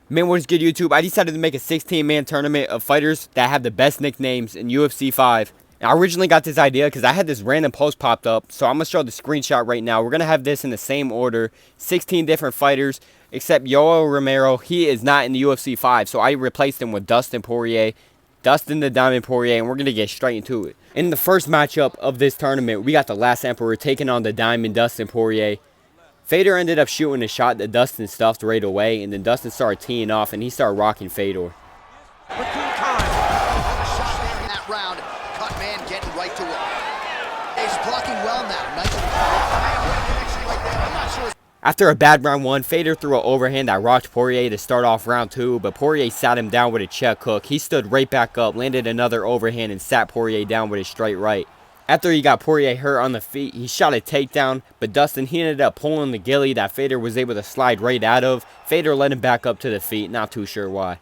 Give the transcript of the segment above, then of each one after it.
Man, what is good, YouTube? I decided to make a 16-man tournament of fighters that have the best nicknames in UFC 5. And I originally got this idea because I had this random post popped up, so I'm going to show the screenshot right now. We're going to have this in the same order, 16 different fighters, except Yoel Romero, he is not in the UFC 5, so I replaced him with Dustin Poirier, Dustin the Diamond Poirier, and we're going to get straight into it. In the first matchup of this tournament, we got the Last Emperor taking on the Diamond Dustin Poirier. Fedor ended up shooting a shot that Dustin stuffed right away, and then Dustin started teeing off, and he started rocking Fedor. That round, cut man getting right to work. He's blocking well now. Nice. I'm not sure. After a bad round one, Fedor threw an overhand that rocked Poirier to start off round two, but Poirier sat him down with a check hook. He stood right back up, landed another overhand, and sat Poirier down with a straight right. After he got Poirier hurt on the feet, he shot a takedown, but Dustin, he ended up pulling the ghillie that Fedor was able to slide right out of. Fedor led him back up to the feet, not too sure why.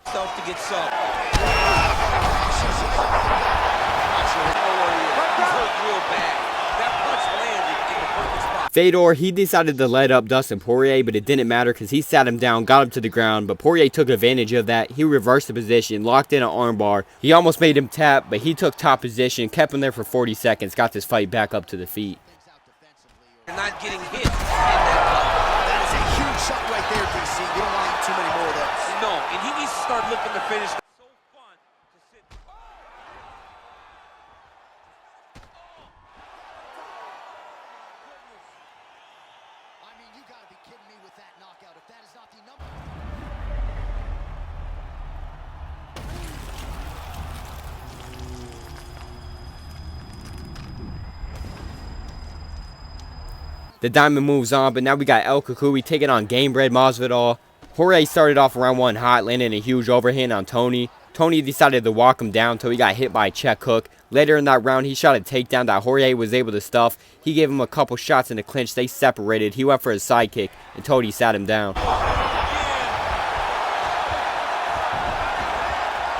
Fedor, he decided to let up Dustin Poirier, but it didn't matter because he sat him down, got him to the ground, but Poirier took advantage of that. He reversed the position, locked in an armbar. He almost made him tap, but he took top position, kept him there for 40 seconds, got this fight back up to the feet. You're not getting hit. That is a huge shot right there, DC. You don't want to eat too many more of those. No, and he needs to start looking to finish. The Diamond moves on, but now we got El Kukui taking on Gamebred Masvidal. Jorge started off round one hot, landing a huge overhand on Tony. Tony decided to walk him down until he got hit by a check hook. Later in that round, he shot a takedown that Jorge was able to stuff. He gave him a couple shots in the clinch. They separated. He went for his sidekick, and Tony sat him down.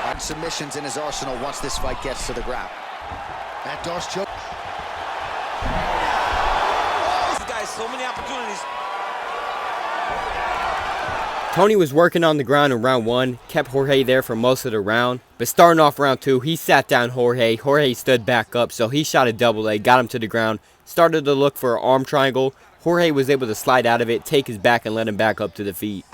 And submissions in his arsenal once this fight gets to the ground. That does choke. So many opportunities. Tony was working on the ground in round one, kept Jorge there for most of the round, but starting off round two, he sat down Jorge. Jorge stood back up, so he shot a double leg, got him to the ground, started to look for an arm triangle. Jorge was able to slide out of it, take his back, and let him back up to the feet.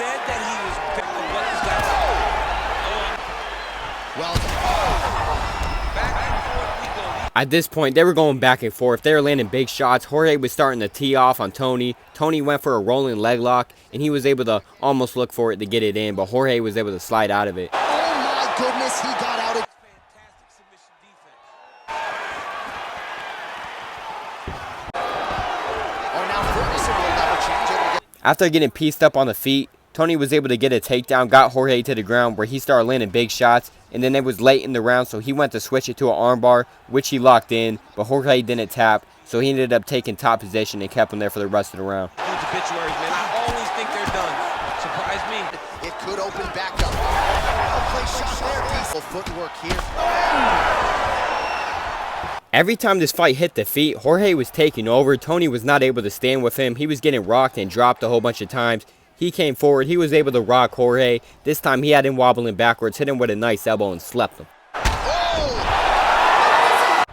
At this point, they were going back and forth. They were landing big shots. Jorge was starting to tee off on Tony. Tony went for a rolling leg lock, and he was able to almost look for it to get it in, but Jorge was able to slide out of it. Oh my goodness, he got out of fantastic submission defense. Oh, now Ferguson will never change it. After getting pieced up on the feet, Tony was able to get a takedown, got Jorge to the ground where he started landing big shots, and then it was late in the round, so he went to switch it to an armbar, which he locked in, but Jorge didn't tap, so he ended up taking top position and kept him there for the rest of the round. Obituaries, man. I always think they're done. Surprise me. It could open back up. Play shot there. Diesel footwork here. Every time this fight hit the feet, Jorge was taking over. Tony was not able to stand with him. He was getting rocked and dropped a whole bunch of times. He came forward, he was able to rock Jorge. This time he had him wobbling backwards, hit him with a nice elbow and slept him. Oh!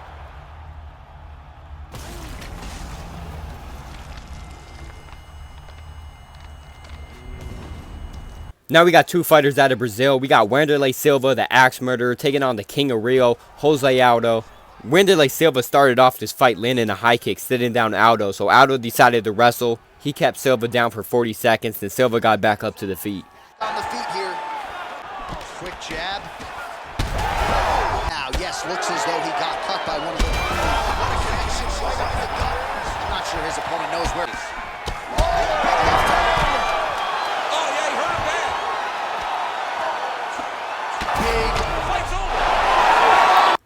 Now we got two fighters out of Brazil. We got Wanderlei Silva, the Axe Murderer, taking on the King of Rio, Jose Aldo. Wanderlei Silva started off this fight landing a high kick, sitting down Aldo, so Aldo decided to wrestle. He kept Silva down for 40 seconds, and Silva got back up to the feet. On the feet here. Quick jab. Now, yes, looks as though he got cut by one of the... I'm not sure his opponent knows where... Oh, yeah, he hurt him bad. Big.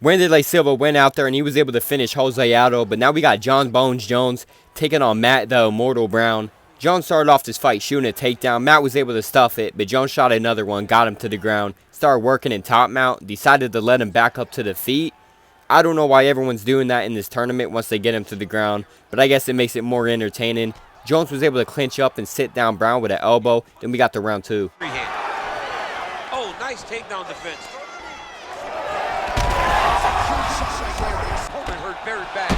Wanderlei Silva went out there, and he was able to finish Jose Aldo, but now we got John Bones Jones taking on Matt the Immortal Brown. Jones started off this fight shooting a takedown. Matt was able to stuff it, but Jones shot another one, got him to the ground, started working in top mount, decided to let him back up to the feet. I don't know why everyone's doing that in this tournament once they get him to the ground, but I guess it makes it more entertaining. Jones was able to clinch up and sit down Brown with an elbow. Then we got the round two. Oh, nice takedown defense. It hurt very bad.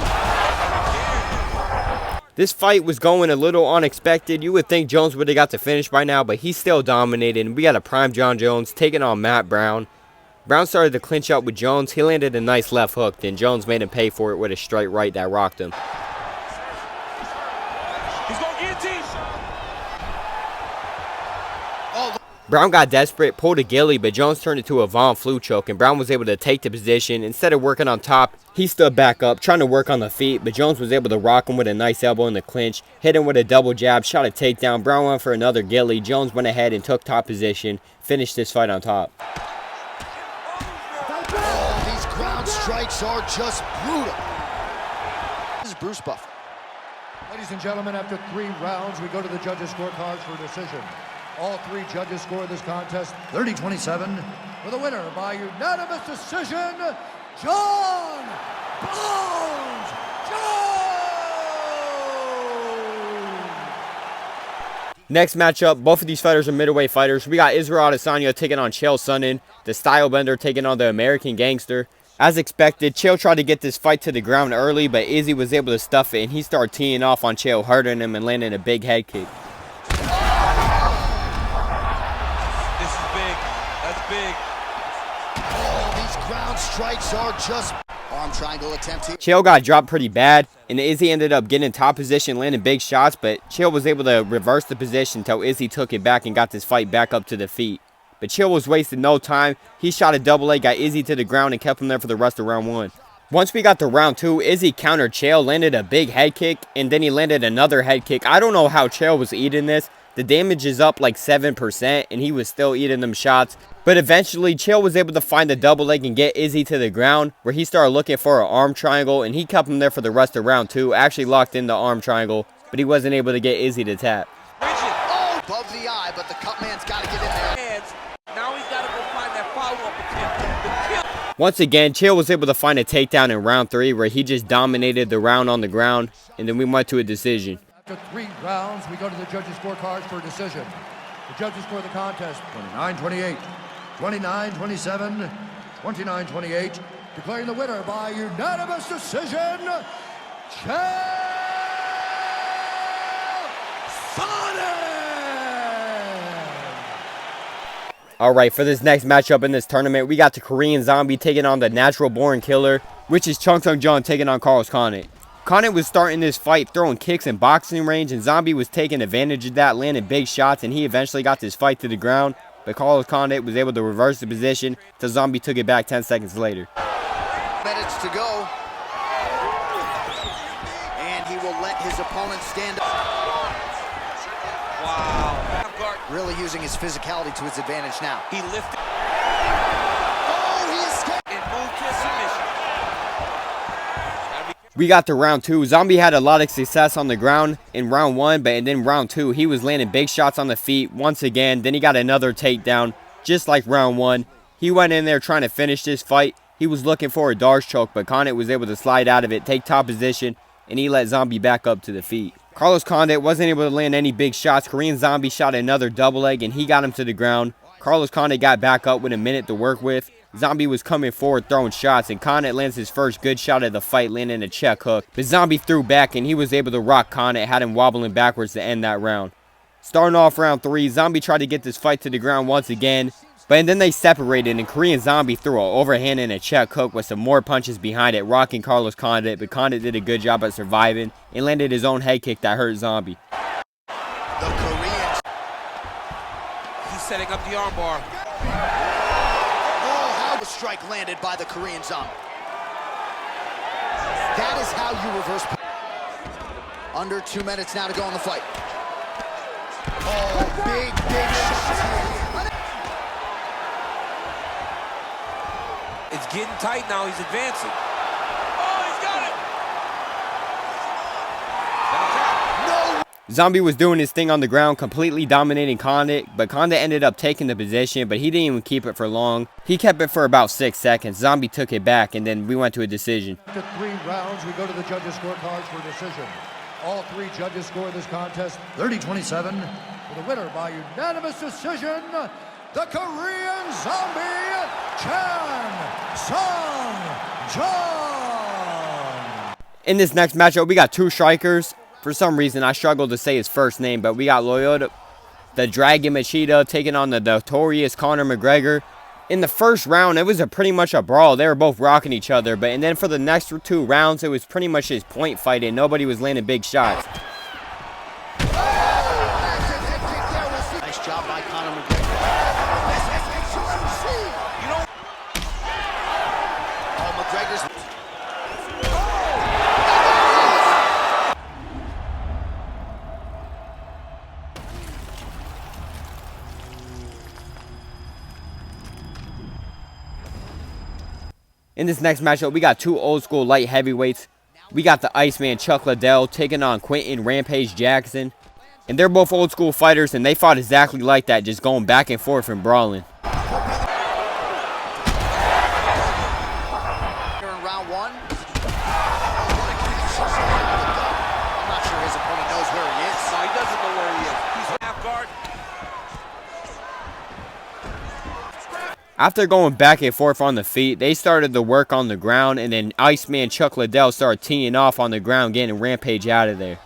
This fight was going a little unexpected. You would think Jones would have got the finish by now, but he's still dominating. We got a prime John Jones taking on Matt Brown. Brown started to clinch up with Jones. He landed a nice left hook, then Jones made him pay for it with a straight right that rocked him. He's going guillotine. Brown got desperate, pulled a ghillie, but Jones turned it to a Von Flue choke, and Brown was able to take the position. Instead of working on top, he stood back up, trying to work on the feet, but Jones was able to rock him with a nice elbow in the clinch, hit him with a double jab, shot a takedown. Brown went for another ghillie. Jones went ahead and took top position, finished this fight on top. Oh, these ground strikes are just brutal. This is Bruce Buffer. Ladies and gentlemen, after 3 rounds, we go to the judges' scorecards for a decision. All 3 judges score this contest 30-27 for the winner by unanimous decision, John Bones Jones! Next matchup, both of these fighters are middleweight fighters. We got Israel Adesanya taking on Chael Sonnen, the style bender taking on the American gangster. As expected, Chael tried to get this fight to the ground early, but Izzy was able to stuff it, and he started teeing off on Chael, hurting him and landing a big head kick. Big. Oh, these ground strikes are just arm triangle attempt here. Chael got dropped pretty bad, and Izzy ended up getting in top position, landing big shots, but Chael was able to reverse the position until Izzy took it back and got this fight back up to the feet. But Chael was wasting no time. He shot a double leg, got Izzy to the ground, and kept him there for the rest of round 1. Once we got to round 2, Izzy countered Chael, landed a big head kick, and then he landed another head kick. I don't know how Chael was eating this. The damage is up like 7%, and he was still eating them shots. But eventually, Chael was able to find the double leg and get Izzy to the ground, where he started looking for an arm triangle, and he kept him there for the rest of round 2. Actually locked in the arm triangle, but he wasn't able to get Izzy to tap. Oh, above the eye, but the cut man's got to get in there. Now he's got to go find that follow-up attempt. Once again, Chael was able to find a takedown in round 3, where he just dominated the round on the ground, and then we went to a decision. After 3 rounds, we go to the judges' scorecards for a decision. The judges score the contest 29-28, 29-27, 29-28, declaring the winner by unanimous decision, Chael Sonnen! Alright, for this next matchup in this tournament, we got the Korean Zombie taking on the Natural Born Killer, which is Chung Sung Jung taking on Carlos Condit. Condit was starting this fight throwing kicks in boxing range, and Zombie was taking advantage of that, landing big shots, and he eventually got this fight to the ground. But Carlos Condit was able to reverse the position till Zombie took it back 10 seconds later. Minutes to go. And he will let his opponent stand up. Wow. Really using his physicality to his advantage now. He lifted Oh, he escaped. and moved to submission. We got to round 2. Zombie had a lot of success on the ground in round 1, but then round 2, he was landing big shots on the feet once again. Then he got another takedown, just like round 1. He went in there trying to finish this fight. He was looking for a Darce choke, but Condit was able to slide out of it, take top position, and he let Zombie back up to the feet. Carlos Condit wasn't able to land any big shots. Korean Zombie shot another double leg, and he got him to the ground. Carlos Condit got back up with a minute to work with. Zombie was coming forward throwing shots, and Condit lands his first good shot of the fight, landing a check hook. But Zombie threw back, and he was able to rock Condit, had him wobbling backwards to end that round. Starting off round 3, Zombie tried to get this fight to the ground once again, but then they separated, and Korean Zombie threw an overhand and a check hook with some more punches behind it, rocking Carlos Condit, but Condit did a good job at surviving and landed his own head kick that hurt Zombie. The Koreans. He's setting up the armbar. The strike landed by the Korean Zombie. That is how you reverse. Under 2 minutes now to go in the fight. Oh, big shot. It's getting tight now. He's advancing. Oh, he's got it. No. Zombie was doing his thing on the ground, completely dominating Condit, but Condit ended up taking the position, but he didn't even keep it for long. He kept it for about 6 seconds. Zombie took it back, and then we went to a decision. After 3 rounds, we go to the judges' scorecards for a decision. All 3 judges score this contest 30-27 for the winner by unanimous decision, the Korean Zombie, Chan Sung Jung. In this next matchup, we got two strikers. For some reason, I struggle to say his first name, but we got Loyola, the Dragon Machida, taking on the notorious Conor McGregor. In the first round, it was pretty much a brawl. They were both rocking each other, and then for the next two rounds, it was pretty much just point fighting. Nobody was landing big shots. Nice job by Conor McGregor. Oh, McGregor's... In this next matchup, we got two old school light heavyweights. We got the Iceman Chuck Liddell taking on Quentin Rampage Jackson. And they're both old school fighters, and they fought exactly like that, just going back and forth and brawling. Here in round one. I'm not sure his opponent knows where he is. No, he doesn't know where he is. He's half guard. After going back and forth on the feet, they started the work on the ground, and then Iceman Chuck Liddell started teeing off on the ground, getting Rampage out of there.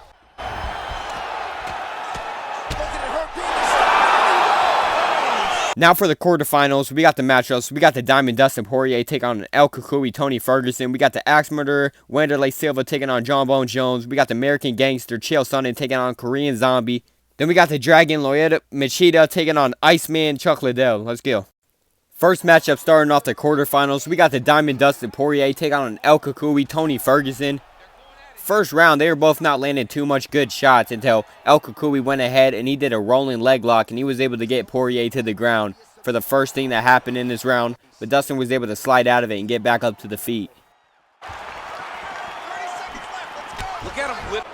Now for the quarterfinals, we got the matchups. We got the Diamond Dustin Poirier taking on El Cucuy Tony Ferguson. We got the Axe Murderer Wanderlei Silva taking on John Bone Jones. We got the American Gangster Chael Sonnen taking on Korean Zombie. Then we got the Dragon Loyola Machida taking on Iceman Chuck Liddell. Let's go. First matchup starting off the quarterfinals, we got the Diamond Dustin Poirier taking on El Cucuy Tony Ferguson. First round, they were both not landing too much good shots until El Cucuy went ahead and he did a rolling leg lock and he was able to get Poirier to the ground for the first thing that happened in this round. But Dustin was able to slide out of it and get back up to the feet. Look at him whip.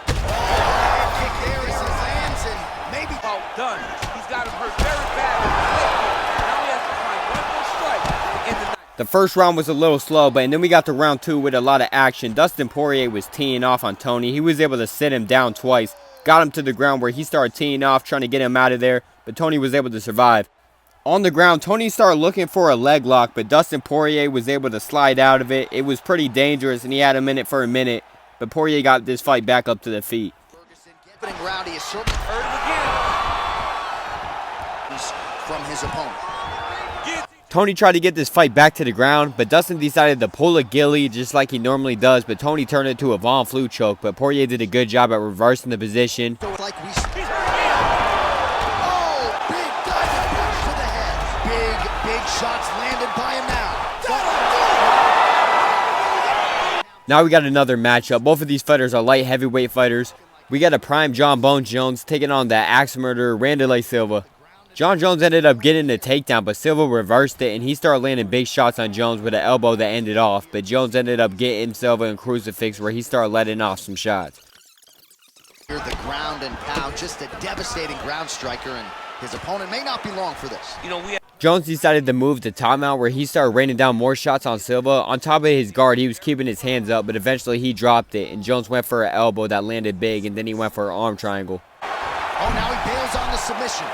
Kick there as he lands and maybe... Oh, done. He's got him hurt very bad. Now he has to find one more strike to end the night. The first round was a little slow, but then we got to round two with a lot of action. Dustin Poirier was teeing off on Tony. He was able to sit him down twice. Got him to the ground where he started teeing off, trying to get him out of there, but Tony was able to survive. On the ground, Tony started looking for a leg lock, but Dustin Poirier was able to slide out of it. It was pretty dangerous, and he had him in it for a minute, but Poirier got this fight back up to the feet. Ferguson getting round. He is certainly hurt him again. From his opponent. Tony tried to get this fight back to the ground, but Dustin decided to pull a ghillie just like he normally does, but Tony turned it to a Von Flue choke, but Poirier did a good job at reversing the position. So like we... Oh, big diving punch to the head. Big shots landed by him now. Now we got another matchup. Both of these fighters are light heavyweight fighters. We got a prime John Bone Jones taking on the Axe Murderer Wanderlei Silva. John Jones ended up getting the takedown, but Silva reversed it, and he started landing big shots on Jones with an elbow that ended off. But Jones ended up getting Silva in crucifix, where he started letting off some shots. Here the ground and pound, just a devastating ground striker, and his opponent may not be long for this. You know, Jones decided to move to timeout, where he started raining down more shots on Silva. On top of his guard, he was keeping his hands up, but eventually he dropped it, and Jones went for an elbow that landed big, and then he went for an arm triangle. Oh, now he bails on the submission.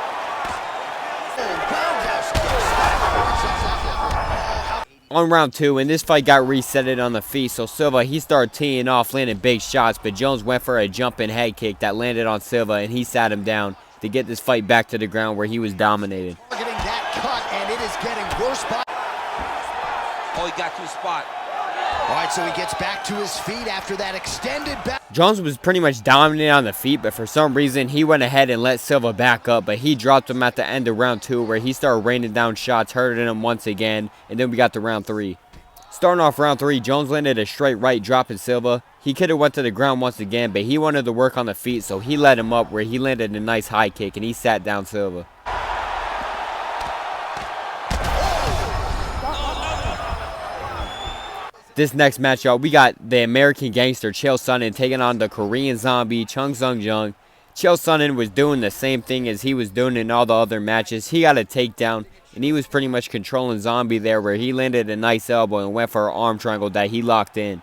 On round two, and this fight got resetted on the feet, so Silva, he started teeing off, landing big shots, but Jones went for a jumping head kick that landed on Silva, and he sat him down to get this fight back to the ground where he was dominated. Getting that cut, and it is getting worse by... Oh, he got to his spot. All right, so he gets back to his feet after that extended back. Jones was pretty much dominating on the feet, but for some reason, he went ahead and let Silva back up, but he dropped him at the end of round two, where he started raining down shots, hurting him once again, and then we got to round three. Starting off round three, Jones landed a straight right, dropping Silva. He could have went to the ground once again, but he wanted to work on the feet, so he let him up, where he landed a nice high kick, and he sat down Silva. This next matchup, we got the American Gangster Chael Sonnen taking on the Korean Zombie Chung Sung Jung. Chael Sonnen was doing the same thing as he was doing in all the other matches. He got a takedown, and he was pretty much controlling Zombie there, where he landed a nice elbow and went for an arm triangle that he locked in.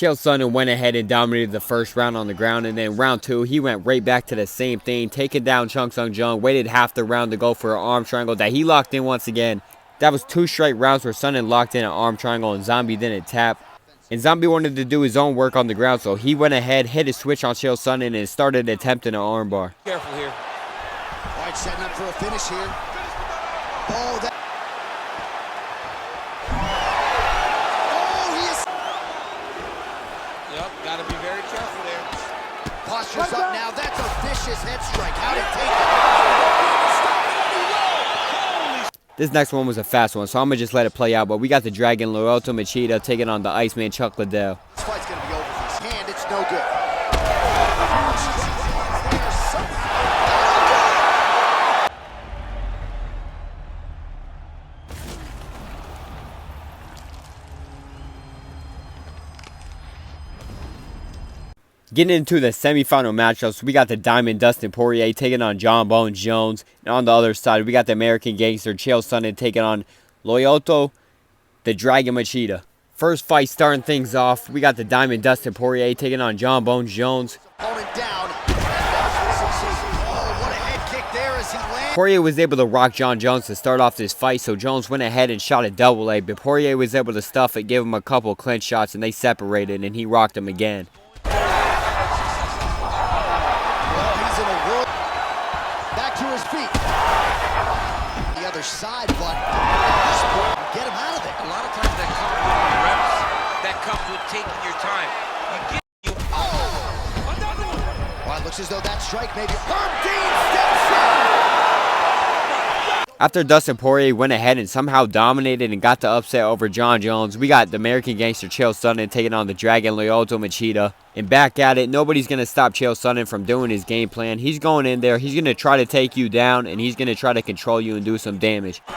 Chael Sonnen went ahead and dominated the first round on the ground, and then round 2, he went right back to the same thing, taking down Chung Sung Jung, waited half the round to go for an arm triangle that he locked in once again. That was 2 straight rounds where Sonnen locked in an arm triangle and Zombie didn't tap. And Zombie wanted to do his own work on the ground, so he went ahead, hit his switch on Chael Sonnen, and started attempting an armbar. Careful here. White setting up for a finish here. Oh, that. Yep, gotta be very careful there. Posture's up now. That's a vicious head strike. How'd it take it? This next one was a fast one, so I'm going to just let it play out. But we got the Dragon Machida taking on the Iceman Chuck Liddell. This fight's going to be over for his hand. It's no good. Getting into the semifinal matchups, we got the Diamond Dustin Poirier taking on John Bones Jones. And on the other side, we got the American Gangster Chael Sonnen taking on Lyoto, the Dragon Machida. First fight starting things off, we got the Diamond Dustin Poirier taking on John Bones Jones. Opponent down. Oh, what a head kick there as he lands. Poirier was able to rock John Jones to start off this fight, so Jones went ahead and shot a double leg, but Poirier was able to stuff it, give him a couple clinch shots, and they separated, and he rocked him again. His feet. The other side, but get him out of there. A lot of times that comes with reps. That comes with taking your time. Another one. Well, it looks as though that strike maybe. Herb Dean steps in. After Dustin Poirier went ahead and somehow dominated and got the upset over John Jones, we got the American Gangster Chael Sonnen taking on the Dragon Machida. And back at it, nobody's going to stop Chael Sonnen from doing his game plan. He's going in there, he's going to try to take you down, and he's going to try to control you and do some damage. He's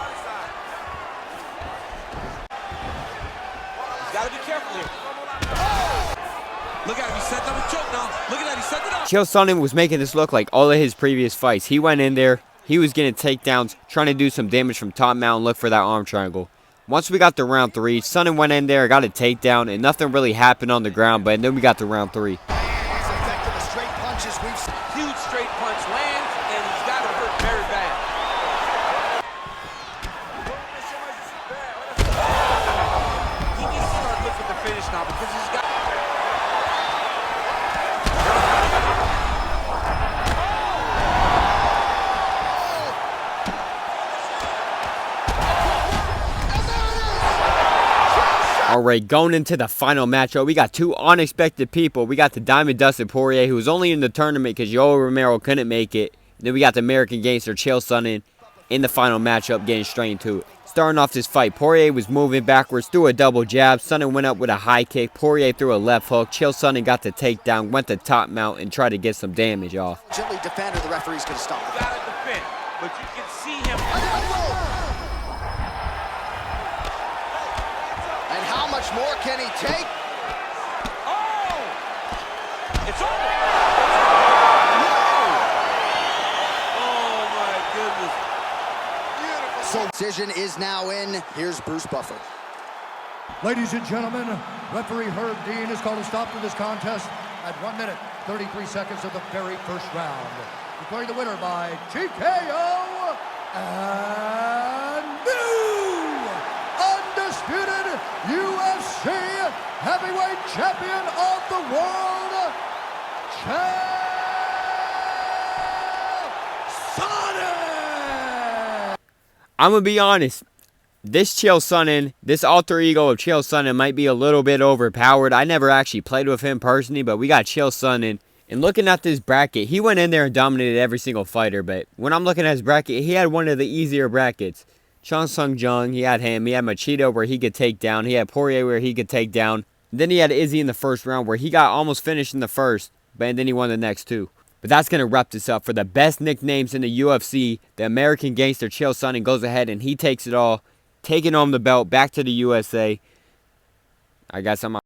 got to be careful here. Look at him, he set up a choke now. Look at that, he set it up. Chael Sonnen was making this look like all of his previous fights. He went in there, he was getting takedowns, trying to do some damage from top mount and look for that arm triangle. Once we got to round 3, Sonnen went in there, got a takedown, and nothing really happened on the ground, but then we got to round 3. He's effective with straight punches. Huge straight punch lands, and he's got to hurt very bad. He needs to start looking to finish now because he's got... Alright, going into the final matchup, we got 2 unexpected people. We got the Diamond Dustin Poirier, who was only in the tournament because Yoel Romero couldn't make it. And then we got the American Gangster Chael Sonnen in the final matchup, getting straight into it. Starting off this fight, Poirier was moving backwards, threw a double jab. Sonnen went up with a high kick. Poirier threw a left hook. Chael Sonnen got the takedown, went to top mount, and tried to get some damage off. Gently defend, or the referee's going to stop. Got to defend, but you can see him... How much more can he take? Oh! It's over! Oh my goodness. Beautiful. So decision is now in. Here's Bruce Buffer. Ladies and gentlemen, referee Herb Dean has called a stop to this contest at 1 minute, 33 seconds of the very first round. Declaring the winner by TKO and new undisputed UFC heavyweight champion of the world, Chael Sonnen! I'm going to be honest. This Chael Sonnen, this alter ego of Chael Sonnen might be a little bit overpowered. I never actually played with him personally, but we got Chael Sonnen. And looking at this bracket, he went in there and dominated every single fighter. But when I'm looking at his bracket, he had one of the easier brackets. Chung Sung Jung, he had him. He had Machida where he could take down. He had Poirier where he could take down. Then he had Izzy in the first round where he got almost finished in the first. But then he won the next 2. But that's going to wrap this up. For the best nicknames in the UFC, the American Gangster Chael Sonnen goes ahead and he takes it all. Taking home the belt back to the USA. I guess I'm